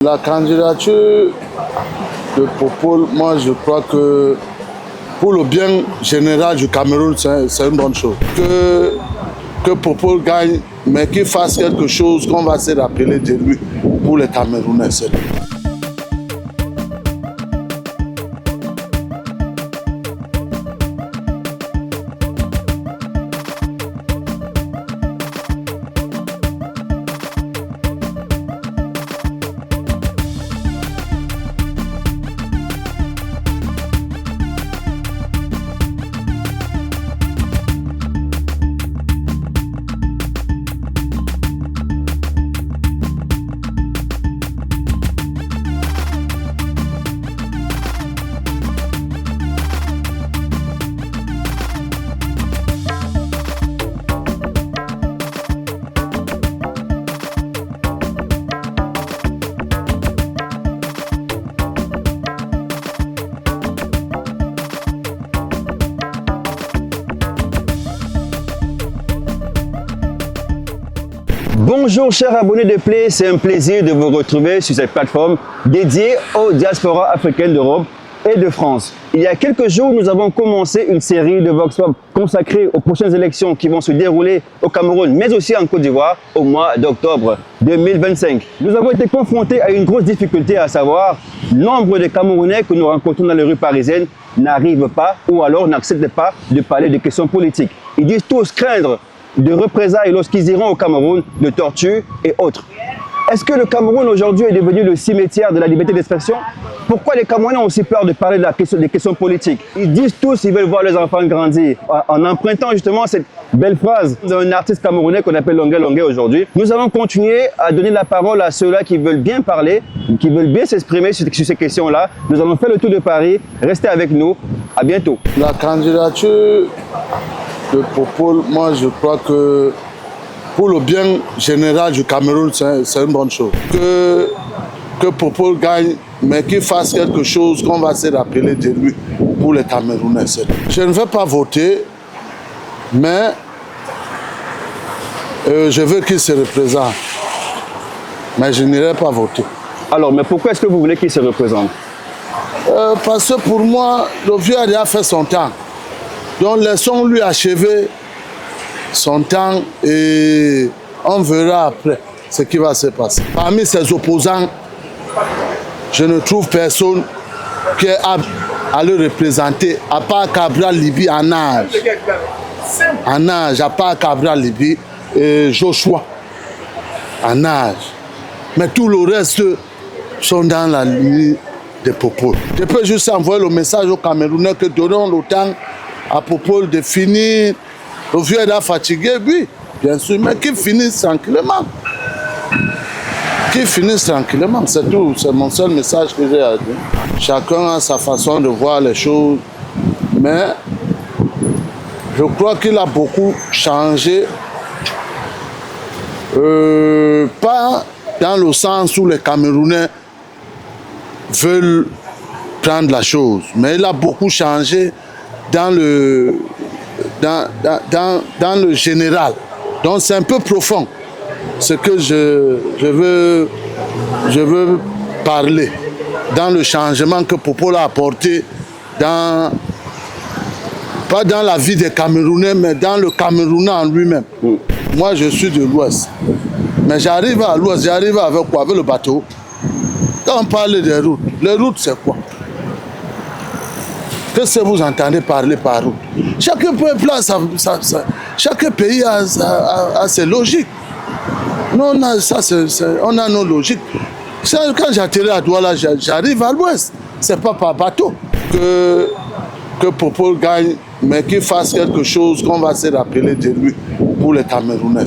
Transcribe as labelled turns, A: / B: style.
A: La candidature de Popol, moi je crois que pour le bien général du Cameroun, c'est une bonne chose. Que Popol gagne, mais qu'il fasse quelque chose qu'on va se rappeler de lui pour les Camerounais.
B: Bonjour chers abonnés de Play, c'est un plaisir de vous retrouver sur cette plateforme dédiée aux diasporas africaines d'Europe et de France. Il y a quelques jours, nous avons commencé une série de Vox Pop consacrée aux prochaines élections qui vont se dérouler au Cameroun, mais aussi en Côte d'Ivoire au mois d'octobre 2025. Nous avons été confrontés à une grosse difficulté, à savoir nombre de Camerounais que nous rencontrons dans les rues parisiennes n'arrivent pas ou alors n'acceptent pas de parler de questions politiques. Ils disent tous craindre de représailles lorsqu'ils iront au Cameroun, de torture et autres. Est-ce que le Cameroun aujourd'hui est devenu le cimetière de la liberté d'expression? Pourquoi les Camerounais ont aussi peur de parler des questions politiques? Ils disent tous qu'ils veulent voir leurs enfants grandir. En empruntant justement cette belle phrase d'un artiste camerounais qu'on appelle Longué Longué aujourd'hui, nous allons continuer à donner la parole à ceux-là qui veulent bien parler, qui veulent bien s'exprimer sur ces questions-là. Nous allons faire le tour de Paris. Restez avec nous. À bientôt.
A: La candidature de Popol, moi je crois que pour le bien général du Cameroun, c'est une bonne chose. Que Popol gagne, mais qu'il fasse quelque chose qu'on va se rappeler de lui pour les Camerounais. Je ne vais pas voter, mais je veux qu'il se représente. Mais je n'irai pas voter.
B: Alors, mais pourquoi est-ce que vous voulez qu'il se représente?
A: Parce que pour moi, le vieux a déjà fait son temps. Donc laissons-lui achever son temps et on verra après ce qui va se passer. Parmi ses opposants, je ne trouve personne qui est apte à le représenter, à part Cabral Libi en âge. En âge, à part Cabral Libi et Joshua en âge. Mais tout le reste sont dans la ligne des Popol. Je peux juste envoyer le message aux Camerounais que donnons le temps à Popol de finir. Le vieux est fatigué, oui, bien sûr, mais qu'il finisse tranquillement. Qu'il finisse tranquillement, c'est tout. C'est mon seul message que j'ai à dire. Chacun a sa façon de voir les choses, mais je crois qu'il a beaucoup changé. Pas dans le sens où les Camerounais veulent prendre la chose, mais il a beaucoup changé dans le général. Donc c'est un peu profond ce que je veux parler dans le changement que Popol a apporté pas dans la vie des Camerounais, mais dans le Camerounais en lui-même. Moi je suis de l'Ouest, mais j'arrive à l'Ouest, j'arrive avec quoi? Avec le bateau. Quand on parle des routes, les routes c'est quoi? Qu'est-ce que vous entendez parler par route? Chaque peuple a chaque pays a ses logiques. Nous, on a nos logiques. Quand j'atterris à Douala, j'arrive à l'ouest. C'est pas par bateau. Que Popol gagne, mais qu'il fasse quelque chose qu'on va se rappeler de lui pour les Camerounais.